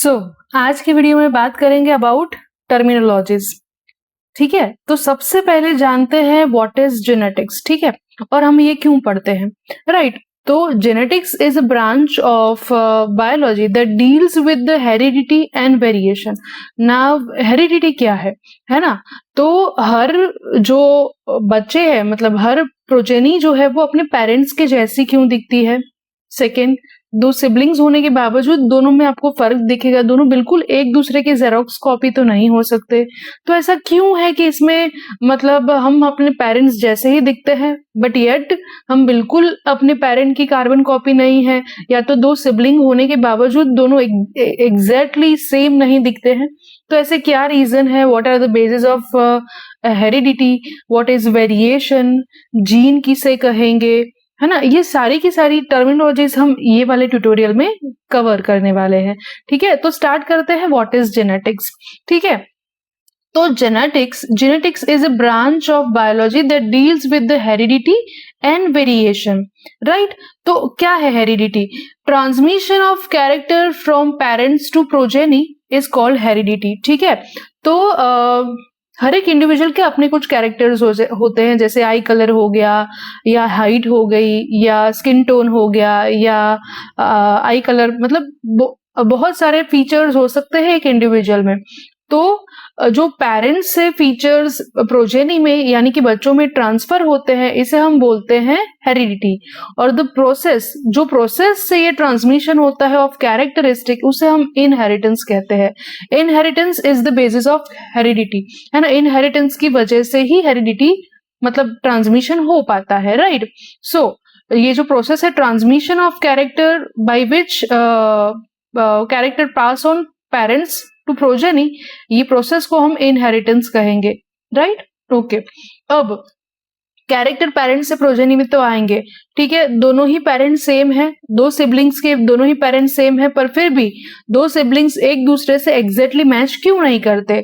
सो आज की वीडियो में बात करेंगे अबाउट टर्मिनोलॉजीज। ठीक है, तो सबसे पहले जानते हैं व्हाट इज जेनेटिक्स। ठीक है, और हम ये क्यों पढ़ते हैं, राइट। तो genetics is a branch of biology that deals with the heredity and variation. Now heredity क्या है ना। तो हर जो बच्चे हैं, मतलब हर प्रोजेनी जो है वो अपने पेरेंट्स के जैसी क्यों दिखती है। सेकेंड, दो सिबलिंग्स होने के बावजूद दोनों में आपको फर्क दिखेगा, दोनों बिल्कुल एक दूसरे के जेरोक्स कॉपी तो नहीं हो सकते। तो ऐसा क्यों है कि इसमें मतलब हम अपने पेरेंट्स जैसे ही दिखते हैं बट येट हम बिल्कुल अपने पेरेंट की कार्बन कॉपी नहीं है, या तो दो सिबलिंग होने के बावजूद दोनों एग्जैक्टली सेम नहीं दिखते हैं। तो ऐसे क्या रीजन है, what are the basis of heredity, what is variation, gene किसे कहेंगे, है ना। ये सारी की सारी टर्मिनोलॉजीज हम ये वाले ट्यूटोरियल में कवर करने वाले हैं। ठीक है, तो स्टार्ट करते हैं व्हाट इज जेनेटिक्स। ठीक है, तो genetics is a branch of biology that deals with the heredity and variation, right. तो क्या है heredity? Transmission of character from parents to progeny is called heredity. ठीक है, तो हर एक इंडिविजुअल के अपने कुछ कैरेक्टर्स होते हैं, जैसे आई कलर हो गया, या हाइट हो गई, या स्किन टोन हो गया, या आई कलर, मतलब बहुत सारे फीचर्स हो सकते हैं एक इंडिविजुअल में। तो जो पेरेंट्स से फीचर्स प्रोजेनी में यानी कि बच्चों में ट्रांसफर होते हैं, इसे हम बोलते हैं हेरिडिटी। और द प्रोसेस, जो प्रोसेस से ये ट्रांसमिशन होता है ऑफ कैरेक्टरिस्टिक, उसे हम इनहेरिटेंस कहते हैं। Inheritance is the basis of heredity, है ना। इनहेरिटेंस की वजह से ही हेरिडिटी मतलब ट्रांसमिशन हो पाता है, राइट। सो ये जो प्रोसेस है transmission of character by which character pass on parents to progeny, ये प्रोसेस को हम इनहेरिटेंस कहेंगे, राइट। ओके, अब कैरेक्टर पेरेंट्स से प्रोजेनी में तो आएंगे। ठीक है, दोनों ही पेरेंट्स सेम है, दो सिबलिंग्स के दोनों ही पेरेंट्स सेम है, पर फिर भी दो सिबलिंग्स एक दूसरे से एग्जैक्टली मैच क्यों नहीं करते।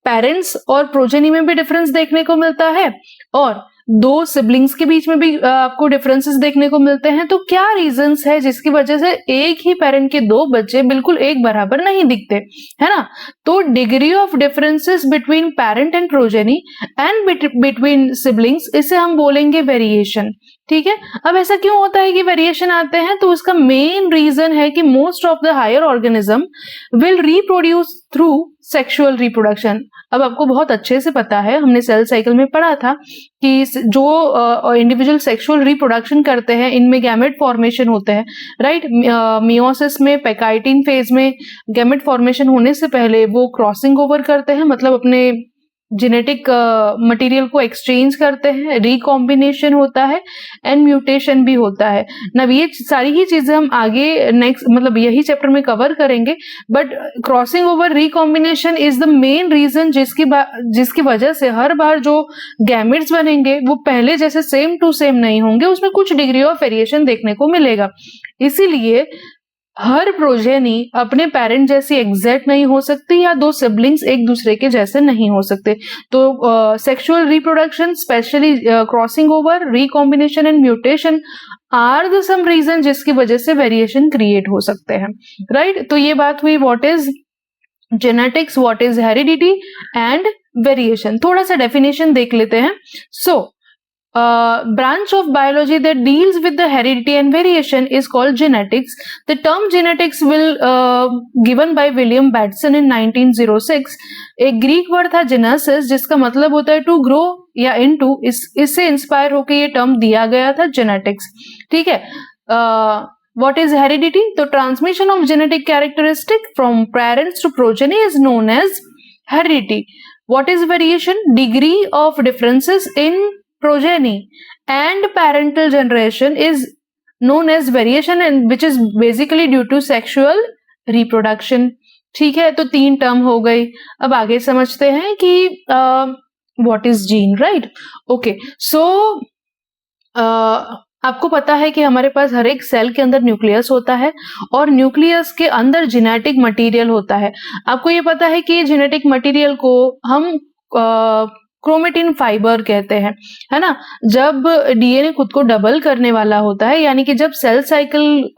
पेरेंट्स और प्रोजेनी में भी डिफरेंस देखने को मिलता है, और दो सिबलिंग्स के बीच में भी आपको डिफरेंसेस देखने को मिलते हैं। तो क्या रीजंस है जिसकी वजह से एक ही पेरेंट के दो बच्चे बिल्कुल एक बराबर नहीं दिखते, है ना। तो degree of differences between parent and progeny and between siblings, इसे हम बोलेंगे वेरिएशन। ठीक है, अब ऐसा क्यों होता है कि वेरिएशन आते हैं? तो उसका मेन रीजन है कि most of the higher organism will reproduce through sexual reproduction. अब आपको बहुत अच्छे से पता है, हमने सेल साइकिल में पढ़ा था कि जो इंडिविजुअल सेक्सुअल रिप्रोडक्शन करते हैं इनमें गैमेट फॉर्मेशन होते हैं, राइट। मियोसिस में, पैकाइटिन फेज में गैमेट फॉर्मेशन होने से पहले वो क्रॉसिंग ओवर करते हैं, मतलब अपने जेनेटिक मटेरियल को एक्सचेंज करते हैं, रिकॉम्बिनेशन होता है एंड म्यूटेशन भी होता है ना। ये सारी ही चीजें हम आगे नेक्स्ट मतलब यही चैप्टर में कवर करेंगे, but crossing over, recombination is the main reason जिसकी वजह से हर बार जो गैमेट्स बनेंगे वो पहले जैसे सेम टू सेम नहीं होंगे, उसमें कुछ डिग्री ऑफ वेरिएशन देखने को मिलेगा। इसीलिए हर प्रोजेनी अपने पेरेंट जैसी एग्जैक्ट नहीं हो सकती, या दो सिबलिंग्स एक दूसरे के जैसे नहीं हो सकते। तो sexual reproduction, specially crossing over, recombination and mutation are the some reason जिसकी वजह से वेरिएशन क्रिएट हो सकते हैं, राइट। तो ये बात हुई what is genetics, what is heredity and variation. थोड़ा सा डेफिनेशन देख लेते हैं। सो branch of biology that deals with the heredity and variation is called genetics. The term genetics will given by William Batson in 1906. एक Greek word था genesis, जिसका मतलब होता है टू ग्रो या इनटू, इससे इंस्पायर होकर ये टर्म दिया गया था जेनेटिक्स। ठीक है, what is heredity? तो transmission of genetic characteristic from parents to progeny is known as heredity. What is variation? Degree of differences in progeny and parental generation is known as variation, and which is basically due to sexual reproduction. ठीक है, तो तीन term हो गई। अब आगे समझते हैं कि what is gene, right? Okay, so आपको पता है कि हमारे पास हर एक सेल के अंदर न्यूक्लियस होता है, और न्यूक्लियस के अंदर जेनेटिक मटेरियल होता है। आपको ये पता है कि जेनेटिक मटेरियल को हम क्रोमेटिन फाइबर कहते हैं, है ना। जब डीएनए खुद को डबल करने वाला होता है, यानी कि जब सेल साइकिल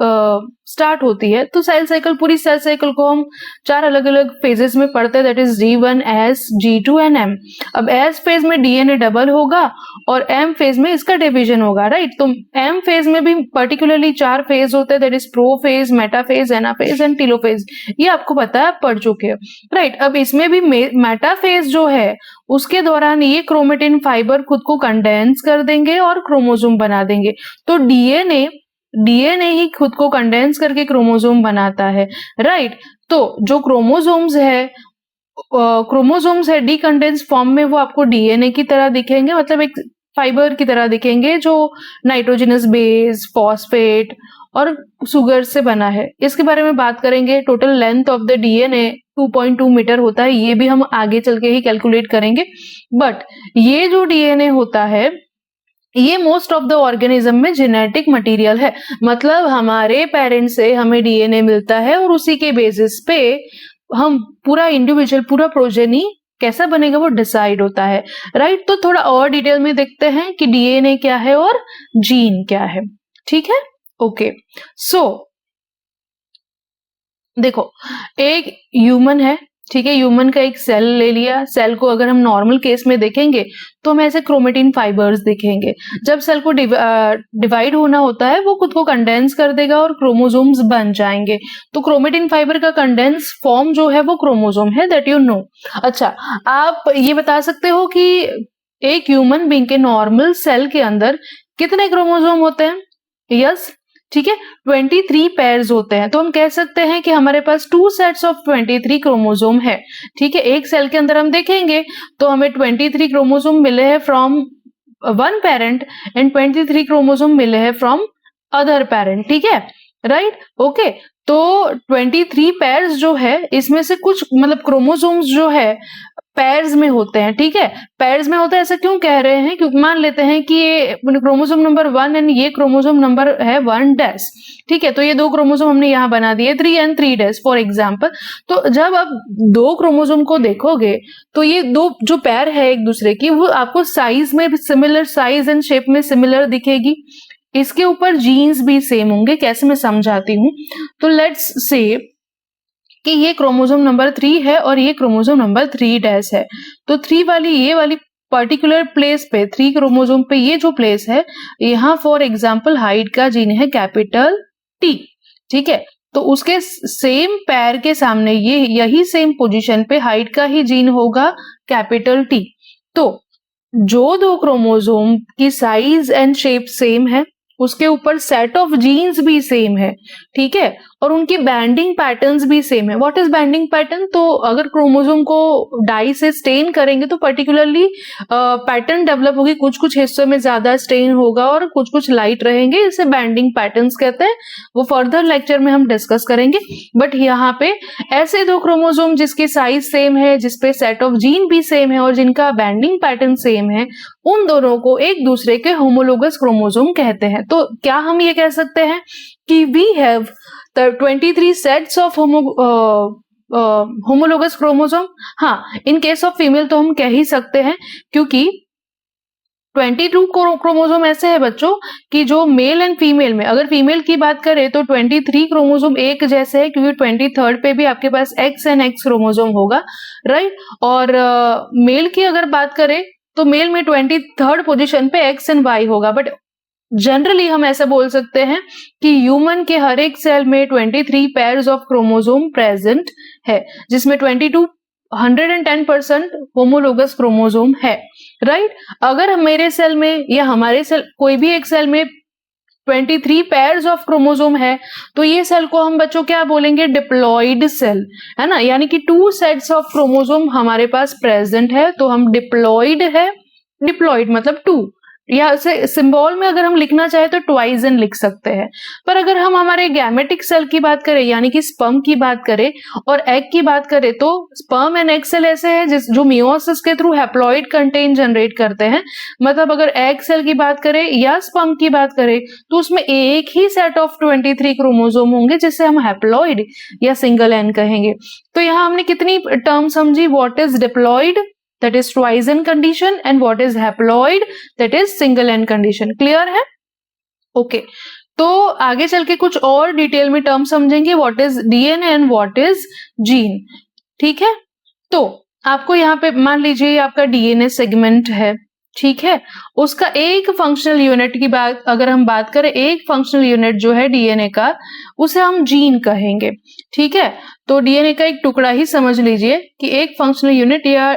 स्टार्ट होती है, तो सेल साइकिल, पूरी सेल साइकिल को हम 4 अलग अलग फेजेस में पढ़ते हैं, that is G1, S, G2 and M। अब S फेज में डीएनए डबल होगा और M फेज में इसका डिवीजन होगा, राइट। तो M फेज में भी पर्टिकुलरली 4 फेज होते हैं, that is prophase, metaphase, anaphase and telophase. ये आपको पता है, आप पढ़ चुके हो, राइट। अब इसमें भी मेटाफेज जो है, उसके दौरान ये क्रोमेटिन फाइबर खुद को कंडेंस कर देंगे और क्रोमोसोम बना देंगे। तो डीएनए ही खुद को कंडेंस करके क्रोमोसोम बनाता है, राइट। तो जो क्रोमोसोम्स है डीकंडेंस फॉर्म में, वो आपको डीएनए की तरह दिखेंगे, मतलब एक फाइबर की तरह दिखेंगे जो नाइट्रोजनस बेस, फॉस्फेट और सुगर से बना है। इसके बारे में बात करेंगे। Total length of the DNA 2.2 metre होता है, ये भी हम आगे चल के ही कैलकुलेट करेंगे। बट ये जो डीएनए होता है, ये मोस्ट ऑफ द ऑर्गेनिज्म में जेनेटिक मटेरियल है, मतलब हमारे पेरेंट्स से हमें डीएनए मिलता है और उसी के बेसिस पे हम पूरा इंडिविजुअल, पूरा प्रोजेनी कैसा बनेगा वो डिसाइड होता है, राइट। तो थोड़ा और डिटेल में देखते हैं कि डीएनए क्या है और जीन क्या है, ठीक है। ओके, सो देखो, एक ह्यूमन है, ठीक है। ह्यूमन का एक सेल ले लिया। सेल को अगर हम नॉर्मल केस में देखेंगे तो हमें ऐसे क्रोमेटिन फाइबर्स दिखेंगे। जब सेल को डिवाइड होना होता है, वो खुद को कंडेंस कर देगा और क्रोमोसोम्स बन जाएंगे। तो क्रोमेटिन फाइबर का कंडेंस फॉर्म जो है वो क्रोमोसोम है, दैट यू नो। अच्छा, आप ये बता सकते हो कि एक ह्यूमन बीइंग के नॉर्मल सेल के अंदर कितने क्रोमोसोम होते हैं? यस, ठीक है, 23 पेयर्स होते हैं। तो हम कह सकते हैं कि हमारे पास 2 सेट्स ऑफ 23 क्रोमोसोम है, ठीक है। एक सेल के अंदर हम देखेंगे तो हमें 23 क्रोमोसोम मिले हैं from one parent and 23 chromosome मिले हैं फ्रॉम अदर पेरेंट, ठीक है, राइट। ओके, तो 23 पेयर्स जो है, इसमें से कुछ मतलब क्रोमोसोम्स जो है पेयर्स में होते हैं, ठीक है। पेयर्स में होता है, ऐसा क्यों कह रहे हैं? क्योंकि मान लेते हैं कि ये क्रोमोसोम नंबर 1 एंड ये क्रोमोसोम नंबर है 1 डैश, ठीक है। तो ये 2 क्रोमोसोम हमने यहाँ बना दिए 3 एंड 3 डैश फॉर एग्जाम्पल। तो जब आप 2 क्रोमोसोम को देखोगे तो ये 2 जो पेयर है एक दूसरे की, वो आपको साइज में सिमिलर, साइज एंड शेप में सिमिलर दिखेगी। इसके ऊपर जीन्स भी सेम होंगे। कैसे, मैं समझाती हूँ। तो लेट्स से कि ये क्रोमोसोम नंबर 3 है और ये क्रोमोसोम नंबर 3 डैश है। तो 3 वाली, ये वाली पर्टिकुलर प्लेस पे, 3 क्रोमोसोम पे ये जो प्लेस है, यहाँ फॉर एग्जाम्पल हाइट का जीन है कैपिटल T, ठीक है। तो उसके सेम पैर के सामने ये यही सेम पोजीशन पे हाइट का ही जीन होगा कैपिटल T। तो जो 2 क्रोमोसोम की साइज एंड शेप सेम है, उसके ऊपर सेट ऑफ जीन्स भी सेम है, ठीक है, और उनकी बैंडिंग पैटर्न्स भी सेम है। What is banding pattern? तो अगर क्रोमोसोम को डाई से स्टेन करेंगे तो पर्टिकुलरली पैटर्न डेवलप होगी, कुछ कुछ हिस्सों में ज्यादा स्टेन होगा और कुछ कुछ लाइट रहेंगे, इसे बैंडिंग पैटर्न्स कहते हैं। वो फर्दर लेक्चर में हम डिस्कस करेंगे। बट यहाँ पे ऐसे 2 क्रोमोसोम जिसकी साइज सेम है, जिसपे सेट ऑफ जीन भी सेम है और जिनका बैंडिंग पैटर्न सेम है, उन दोनों को एक दूसरे के होमोलोगस क्रोमोसोम कहते हैं। तो क्या हम ये कह सकते हैं कि we have 23 sets of homologous chromosome? हाँ, इन केस ऑफ फीमेल तो हम कह ही सकते हैं, क्योंकि 22 क्रोमोसोम ऐसे है बच्चों कि जो मेल एंड फीमेल में, अगर फीमेल की बात करें तो 23 क्रोमोसोम एक जैसे है, क्योंकि 23rd पे भी आपके पास X एंड X क्रोमोसोम होगा, राइट। और मेल की अगर बात करें तो मेल में 23rd पोजीशन पे X एंड Y होगा। बट जनरली हम ऐसा बोल सकते हैं कि ह्यूमन के हर एक सेल में 23 पेयर्स ऑफ क्रोमोसोम प्रेजेंट है, जिसमें 110% होमोलोगस क्रोमोसोम है, राइट। अगर मेरे सेल में या हमारे सेल, कोई भी एक सेल में 23 पेयर्स ऑफ क्रोमोसोम है, तो ये सेल को हम बच्चों क्या बोलेंगे? डिप्लॉइड सेल, है ना। यानी कि 2 सेट्स ऑफ क्रोमोसोम हमारे पास प्रेजेंट है, तो हम डिप्लॉइड है। डिप्लॉइड मतलब 2, या सिंबल में अगर हम लिखना चाहे तो ट्वाइस एन लिख सकते हैं। पर अगर हम हमारे गैमेटिक सेल की बात करें, यानी कि स्पर्म की बात करें और एग की बात करें, तो स्पर्म एंड एग सेल ऐसे हैं जो मियोसिस के थ्रू हैप्लॉइड कंटेंट जनरेट करते हैं। मतलब अगर एग सेल की बात करें या स्पर्म की बात करें तो उसमें एक ही सेट ऑफ 23 क्रोमोसोम होंगे, जिसे हम हैप्लॉइड या सिंगल एन कहेंगे। तो यहाँ हमने कितनी टर्म समझी? What is diploid, that is twice N condition, and what is haploid that is single N condition. Clear है? ओके तो आगे चल के कुछ और डिटेल में टर्म समझेंगे, what is DNA and what is gene. ठीक है, तो आपको यहाँ पे मान लीजिए आपका डीएनए सेगमेंट है, ठीक है, उसका एक फंक्शनल यूनिट की बात अगर हम बात करें, एक फंक्शनल यूनिट जो है डीएनए का उसे हम जीन कहेंगे। ठीक है, तो डीएनए का एक टुकड़ा ही समझ लीजिए कि एक फंक्शनल यूनिट या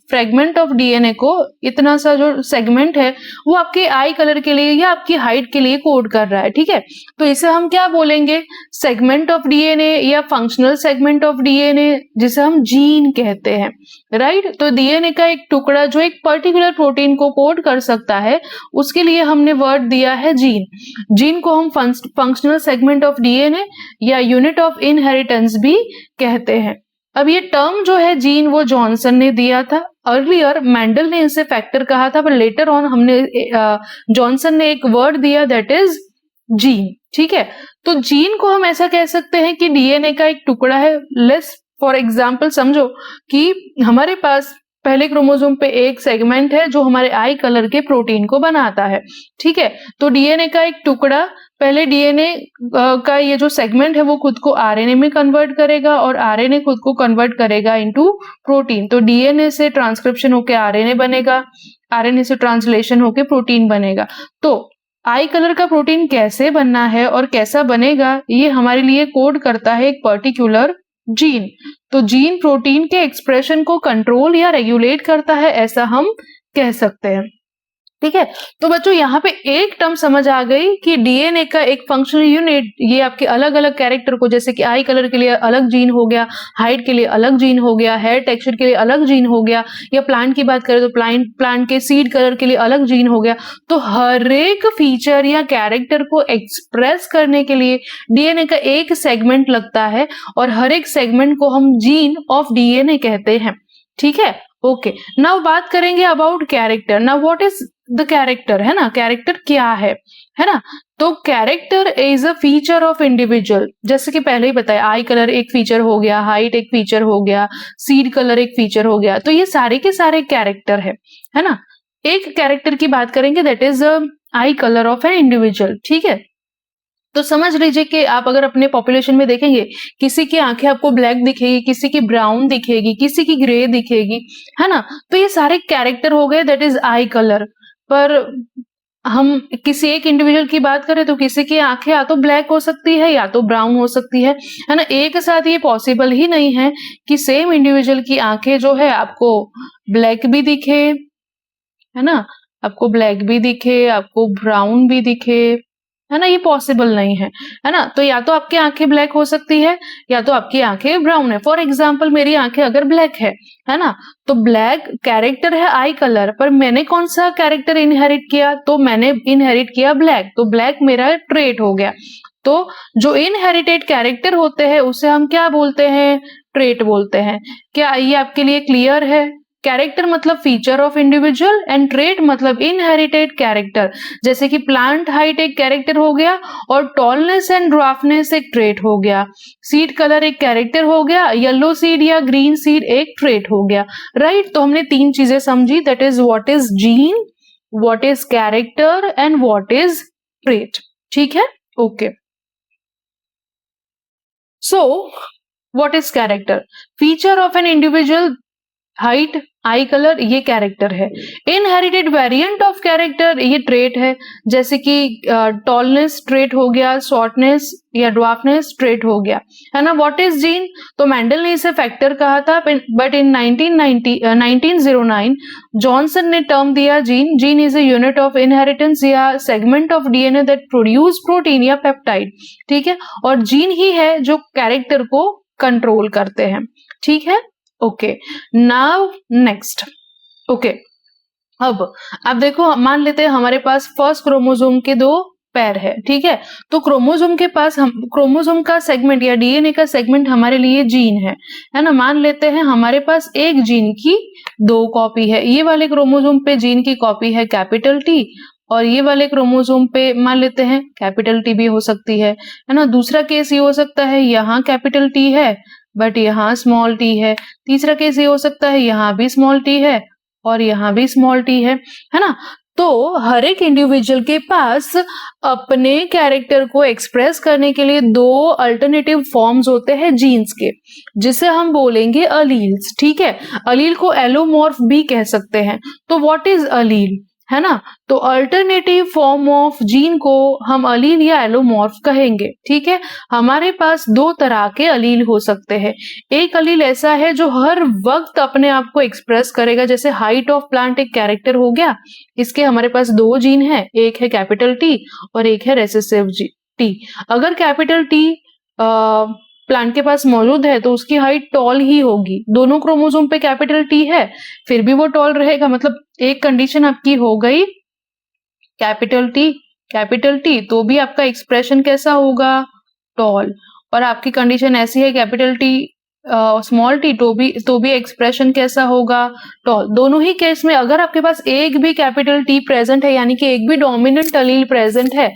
फ्रेगमेंट ऑफ डीएनए को इतना सा जो सेगमेंट है वो आपके आई कलर के लिए या आपकी हाइट के लिए कोड कर रहा है। ठीक है, तो इसे हम क्या बोलेंगे, सेगमेंट ऑफ डीएनए या फंक्शनल सेगमेंट ऑफ डीएनए, जिसे हम जीन कहते हैं। राइट, तो डीएनए का एक टुकड़ा जो एक पर्टिकुलर प्रोटीन को कोड कर सकता है, उसके लिए हमने वर्ड दिया है जीन। जीन को हम फंक्शनल सेगमेंट ऑफ डीएनए या यूनिट ऑफ इनहेरिटेंस भी कहते हैं। अब ये टर्म जो है जीन वो जॉनसन ने दिया था, अर्लियर मेंडल ने इसे फैक्टर कहा था, पर लेटर ऑन हमने जॉनसन ने एक वर्ड दिया दैट इज जीन। ठीक है, तो जीन को हम ऐसा कह सकते हैं कि डीएनए का एक टुकड़ा है। लेट्स फॉर एग्जाम्पल समझो कि हमारे पास पहले क्रोमोसोम पे एक सेगमेंट है जो हमारे आई कलर के प्रोटीन को बनाता है। ठीक है, तो डीएनए का एक टुकड़ा पहले डीएनए का ये जो सेगमेंट है वो खुद को आरएनए में कन्वर्ट करेगा और आरएनए खुद को कन्वर्ट करेगा इनटू प्रोटीन। तो डीएनए से ट्रांसक्रिप्शन होके आरएनए बनेगा, आरएनए से ट्रांसलेशन होके प्रोटीन बनेगा। तो आई कलर का प्रोटीन कैसे बनना है और कैसा बनेगा ये हमारे लिए कोड करता है एक पर्टिकुलर जीन। तो जीन प्रोटीन के एक्सप्रेशन को कंट्रोल या रेगुलेट करता है, ऐसा हम कह सकते हैं। ठीक है, तो बच्चों यहाँ पे एक टर्म समझ आ गई कि डीएनए का एक फंक्शनल यूनिट ये आपके अलग अलग कैरेक्टर को, जैसे कि आई कलर के लिए अलग जीन हो गया, हाइट के लिए अलग जीन हो गया, हेयर टेक्सचर के लिए अलग जीन हो गया, या प्लांट की बात करें तो प्लांट के सीड कलर के लिए अलग जीन हो गया। तो हर एक फीचर या कैरेक्टर को एक्सप्रेस करने के लिए डीएनए का एक सेगमेंट लगता है और हर एक सेगमेंट को हम जीन ऑफ डीएनए कहते हैं। ठीक है, ओके, नाउ बात करेंगे about character. Now what is the character, है ना, कैरेक्टर क्या है ना। तो character is a feature of individual, जैसे कि पहले ही बताया, आई कलर एक फीचर हो गया, हाइट एक फीचर हो गया, सीड कलर एक फीचर हो गया। तो ये सारे के सारे कैरेक्टर है ना। एक कैरेक्टर की बात करेंगे that is I colour of an individual. ठीक है, तो समझ लीजिए कि आप अगर अपने पॉपुलेशन में देखेंगे, किसी की आंखें आपको ब्लैक दिखेगी, किसी की ब्राउन दिखेगी, किसी की ग्रे दिखेगी, है ना। तो ये सारे कैरेक्टर हो गए दैट इज आई कलर। पर हम किसी एक इंडिविजुअल की बात करें तो किसी की आंखें या तो ब्लैक हो सकती है या तो ब्राउन हो सकती है ना। एक साथ ये पॉसिबल ही नहीं है कि सेम इंडिविजुअल की आंखें जो है आपको ब्लैक भी दिखे, है ना, आपको ब्लैक भी दिखे, आपको ब्राउन भी दिखे, है ना, ये पॉसिबल नहीं है ना। तो या तो आपकी आंखें ब्लैक हो सकती है या तो आपकी आंखें ब्राउन है। फॉर एग्जाम्पल मेरी आंखें अगर ब्लैक है ना, तो ब्लैक कैरेक्टर है आई कलर, पर मैंने कौन सा कैरेक्टर इनहेरिट किया, तो मैंने इनहेरिट किया ब्लैक, तो ब्लैक मेरा ट्रेट हो गया। तो जो इनहेरिटेड कैरेक्टर होते हैं उसे हम क्या बोलते हैं, ट्रेट बोलते हैं। क्या ये आपके लिए क्लियर है? कैरेक्टर मतलब feature of individual and trait मतलब इनहेरिटेड कैरेक्टर। जैसे कि प्लांट हाइट एक कैरेक्टर हो गया और टॉलनेस एंड ड्वार्फनेस एक ट्रेट हो गया, सीड कलर एक कैरेक्टर हो गया, येलो सीड या ग्रीन सीड एक ट्रेट हो गया। राइट, तो हमने तीन चीजें समझी, that is what is gene, what is character and what is trait. ठीक है, okay. So what is character? Feature of an individual, height, I colour, ये कैरेक्टर है। इनहेरिटेड वेरिएंट ऑफ कैरेक्टर, ये ट्रेट है, जैसे कि टॉलनेस ट्रेट हो गया, शॉर्टनेस या ड्वार्फनेस ट्रेट हो गया, है ना। What is gene? तो मेंडल ने इसे फैक्टर कहा था, बट इन 1909 जॉनसन ने टर्म दिया gene. Gene is a unit of inheritance या segment of DNA that produce protein या पेप्टाइड। ठीक है, और जीन ही है जो कैरेक्टर को कंट्रोल करते हैं। ठीक है, ओके, नाउ नेक्स्ट। ओके, अब देखो, मान लेते हैं हमारे पास फर्स्ट क्रोमोसोम के दो पैर है। ठीक है, तो क्रोमोसोम के पास क्रोमोसोम का सेगमेंट या डीएनए का सेगमेंट हमारे लिए जीन है ना। मान लेते हैं हमारे पास एक जीन की दो कॉपी है। ये वाले क्रोमोसोम पे जीन की कॉपी है कैपिटल टी, और ये वाले क्रोमोसोम पे मान लेते हैं कैपिटल टी भी हो सकती है ना। दूसरा केस ये हो सकता है, यहाँ कैपिटल टी है बट यहाँ स्मॉल टी है। तीसरा केस ये हो सकता है यहाँ भी स्मॉल टी है और यहाँ भी स्मॉल टी है ना। तो हर एक इंडिविजुअल के पास अपने कैरेक्टर को एक्सप्रेस करने के लिए दो अल्टरनेटिव फॉर्म्स होते हैं जीन्स के, जिसे हम बोलेंगे अलील्स। ठीक है, अलील को एलोमॉर्फ भी कह सकते हैं। तो व्हाट इज अलील, है ना। तो अल्टरनेटिव फॉर्म ऑफ जीन को हम अलील या एलोमॉर्फ कहेंगे। ठीक है, हमारे पास दो तरह के अलील हो सकते हैं। एक अलील ऐसा है जो हर वक्त अपने आप को एक्सप्रेस करेगा, जैसे हाइट ऑफ प्लांट एक कैरेक्टर हो गया, इसके हमारे पास दो जीन है, एक है कैपिटल टी और एक है रेसेसिव टी। अगर कैपिटल टी प्लांट के पास मौजूद है तो उसकी हाइट टॉल ही होगी। दोनों क्रोमोसोम पे कैपिटल टी है फिर भी वो टॉल रहेगा। मतलब एक कंडीशन आपकी हो गई कैपिटल टी तो भी आपका एक्सप्रेशन कैसा होगा, टॉल। और आपकी कंडीशन ऐसी है कैपिटल टी स्मॉल टी तो भी एक्सप्रेशन कैसा होगा, टॉल। दोनों ही केस में अगर आपके पास एक भी कैपिटल टी प्रेजेंट है, यानी कि एक भी डोमिनेंट अलील प्रेजेंट है,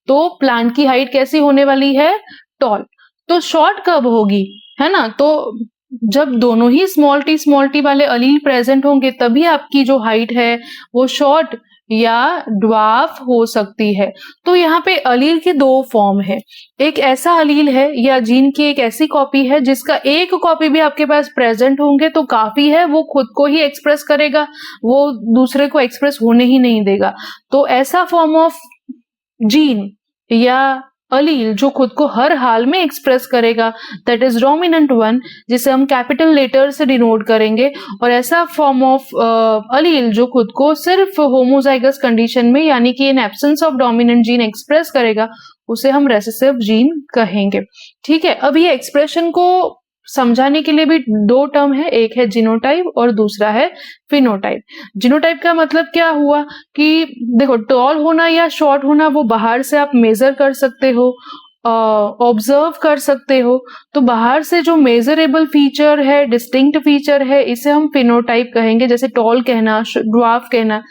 तो प्लांट की हाइट कैसी होने वाली है, टॉल। तो शॉर्ट कब होगी, है ना। तो जब दोनों ही स्मॉल टी वाले अलील प्रेजेंट होंगे तभी आपकी जो हाइट है वो शॉर्ट या ड्वार्फ हो सकती है। तो यहाँ पे अलील की दो फॉर्म है। एक ऐसा अलील है या जीन की एक ऐसी कॉपी है जिसका एक कॉपी भी आपके पास प्रेजेंट होंगे तो काफी है, वो खुद को ही एक्सप्रेस करेगा, वो दूसरे को एक्सप्रेस होने ही नहीं देगा। तो ऐसा फॉर्म ऑफ जीन या अलील जो खुद को हर हाल में एक्सप्रेस करेगा, दैट इज डोमिनेंट वन, जिसे हम कैपिटल लेटर से डिनोट करेंगे। और ऐसा फॉर्म ऑफ अलील जो खुद को सिर्फ होमोजाइगस कंडीशन में, यानी कि in absence of dominant gene express करेगा, उसे हम रेसेसिव जीन कहेंगे। ठीक है, अब ये एक्सप्रेशन को समझाने के लिए भी दो टर्म है, एक है जीनोटाइप और दूसरा है फिनोटाइप। जीनोटाइप का मतलब क्या हुआ कि देखो, टॉल होना या शॉर्ट होना वो बाहर से आप मेजर कर सकते हो, ऑब्जर्व कर सकते हो। तो बाहर से जो मेजरेबल फीचर है, डिस्टिंक्ट फीचर है, इसे हम फिनोटाइप कहेंगे। जैसे टॉल कहना, ड्वार्फ कहना,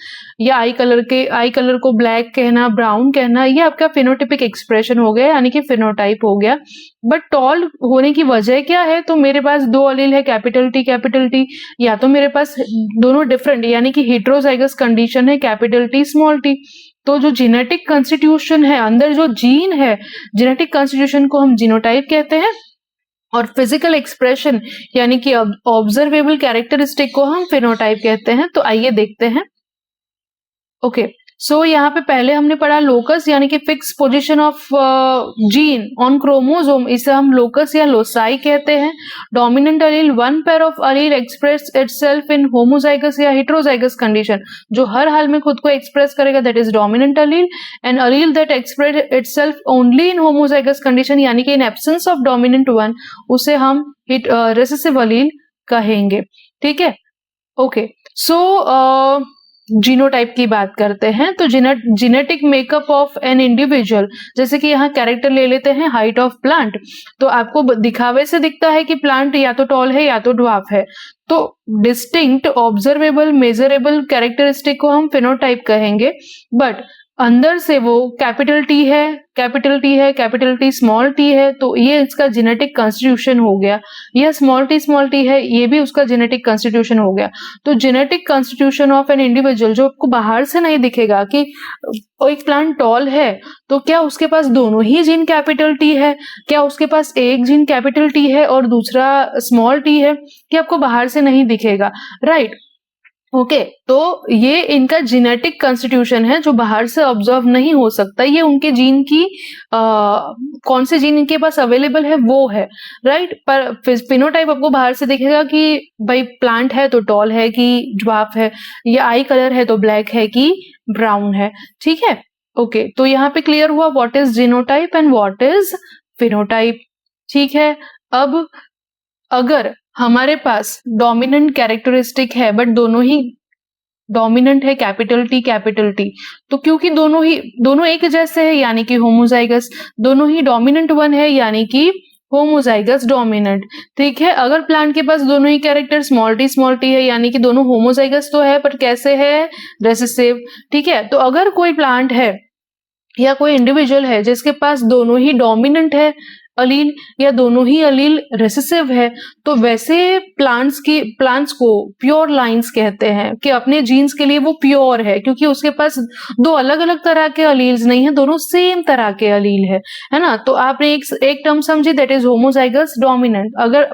या आई कलर को ब्लैक कहना, ब्राउन कहना, ये आपका फिनोटिपिक एक्सप्रेशन हो गया, यानी कि फिनोटाइप हो गया। बट टॉल होने की वजह क्या है, तो मेरे पास दो अलील है कैपिटल टी, या तो मेरे पास दोनों डिफरेंट यानी कि हेटेरोजाइगस कंडीशन है कैपिटल टी स्मॉल टी। तो जो जेनेटिक कॉन्स्टिट्यूशन है, अंदर जो जीन है, जेनेटिक कॉन्स्टिट्यूशन को हम जीनोटाइप कहते हैं, और फिजिकल एक्सप्रेशन यानी कि ऑब्जर्वेबल कैरेक्टरिस्टिक को हम फिनोटाइप कहते हैं। तो आइए देखते हैं। ओके, सो यहाँ पे पहले हमने पढ़ा लोकस यानी कि fix position of gene on chromosome, इसे हम लोकस या लोसाई कहते हैं। Dominant allele, one pair of allele express itself in homozygous या हेटेरोजाइगस कंडीशन, जो हर हाल में खुद को एक्सप्रेस करेगा, that is dominant allele. And allele that express itself only in homozygous condition, यानी कि in absence of dominant one, उसे हम रेसेसिव अलील कहेंगे। ठीक है, ओके। सो जीनोटाइप की बात करते हैं। तो genetic makeup of an individual, जैसे कि यहाँ कैरेक्टर ले लेते हैं हाइट ऑफ प्लांट, तो आपको दिखावे से दिखता है कि प्लांट या तो टॉल है या तो ड्वार्फ है। तो डिस्टिंक्ट ऑब्जर्वेबल मेजरेबल कैरेक्टरिस्टिक को हम फिनोटाइप कहेंगे। बट अंदर से वो कैपिटल टी स्मॉल टी है, तो ये इसका जेनेटिक कॉन्स्टिट्यूशन हो गया। यह स्मॉल टी है, ये भी उसका जेनेटिक कॉन्स्टिट्यूशन हो गया। तो genetic constitution of an individual जो आपको बाहर से नहीं दिखेगा कि एक प्लांट टॉल है तो क्या उसके पास दोनों ही जीन कैपिटल टी है, क्या उसके पास एक जीन कैपिटल टी है और दूसरा स्मॉल टी है, कि आपको बाहर से नहीं दिखेगा, राइट। ओके, तो ये इनका जेनेटिक कॉन्स्टिट्यूशन है जो बाहर से ऑब्जर्व नहीं हो सकता। ये उनके जीन की कौन से जीन इनके पास अवेलेबल है वो है, राइट। पर फिनोटाइप आपको बाहर से दिखेगा कि भाई प्लांट है तो टॉल है कि ड्वार्फ है, या आई कलर है तो ब्लैक है कि ब्राउन है। ठीक है, ओके। तो यहाँ पे क्लियर हुआ what is genotype and what is phenotype. ठीक है, अब अगर हमारे पास डोमिनेंट कैरेक्टरिस्टिक है बट दोनों ही डोमिनेंट है कैपिटल टी, तो क्योंकि दोनों एक जैसे है यानी कि होमोजाइगस, दोनों ही डोमिनेंट वन है यानी कि होमोजाइगस डोमिनेंट। ठीक है, अगर प्लांट के पास दोनों ही कैरेक्टर स्मॉल टी है यानी कि दोनों होमोजाइगस तो है पर कैसे है, रेसेसिव। ठीक है, तो अगर कोई प्लांट है या कोई इंडिविजुअल है जिसके पास दोनों ही डोमिनेंट है अलील या दोनों ही अलील रेसेसिव है, तो वैसे प्लांट्स को प्योर लाइन्स कहते हैं कि अपने जीन्स के लिए वो प्योर है, क्योंकि उसके पास दो अलग अलग तरह के अलील्स नहीं है, दोनों सेम तरह के अलील है ना। तो आपने एक टर्म समझी, दैट इज होमोजाइगस डोमिनेंट। अगर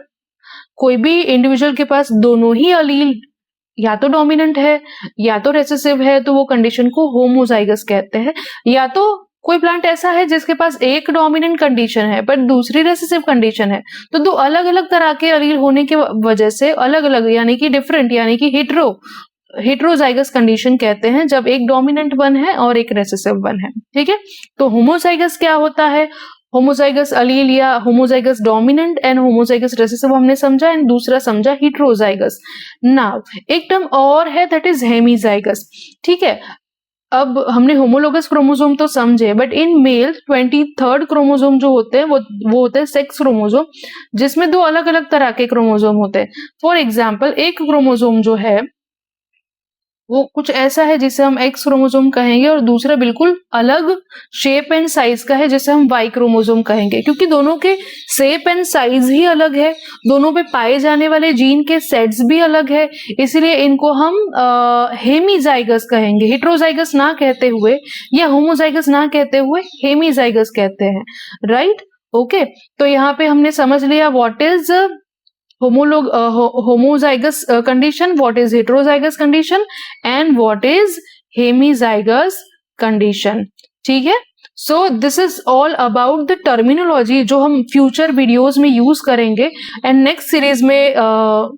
कोई भी इंडिविजुअल के पास दोनों ही अलील या तो डोमिनेंट है या तो रेसेसिव है, तो वो कंडीशन को होमोजाइगस कहते हैं। या तो कोई प्लांट ऐसा है जिसके पास एक डोमिनेंट कंडीशन है पर दूसरी रेसेसिव कंडीशन है, तो दो अलग अलग तरह के अलील होने की वजह से अलग अलग यानी कि डिफरेंट यानी कि हेट्रोजाइगस कंडीशन कहते हैं, जब एक डोमिनेंट वन है और एक रेसेसिव वन है। ठीक है, तो होमोजाइगस क्या होता है? होमोजाइगस अलील या homozygous dominant and homozygous recessive हमने समझा, एंड दूसरा समझा हेट्रोजाइगस। नाउ एक टर्म और है, दैट इज हेमीजाइगस। ठीक है, अब हमने होमोलोगस क्रोमोसोम तो समझे, but in male 23rd chromosome जो होते हैं वो होते हैं सेक्स क्रोमोसोम, जिसमें दो अलग अलग तरह के क्रोमोसोम होते हैं। फॉर एग्जाम्पल, एक क्रोमोसोम जो है वो कुछ ऐसा है जिसे हम एक्स क्रोमोसोम कहेंगे, और दूसरा बिल्कुल अलग शेप एंड साइज का है जिसे हम वाई क्रोमोसोम कहेंगे, क्योंकि दोनों के शेप एंड साइज ही अलग है, दोनों पे पाए जाने वाले जीन के सेट्स भी अलग है, इसलिए इनको हम हेमीजाइगस कहेंगे, हेट्रोजाइगस ना कहते हुए या होमोजाइगस ना कहते हुए हेमीजाइगस कहते हैं। Right, okay. तो यहाँ पे हमने समझ लिया what is homozygous condition, what is heterozygous condition and what is hemizygous condition। ठीक है, so this is all about the terminology जो हम future videos में use करेंगे, and next series में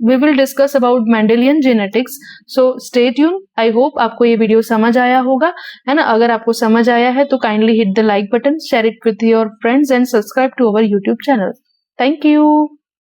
we will discuss about Mendelian genetics। so stay tuned। I hope आपको ये video समझ आया होगा, है ना। अगर आपको समझ आया है तो kindly hit the like button, share it with your friends and subscribe to our YouTube channel। Thank you।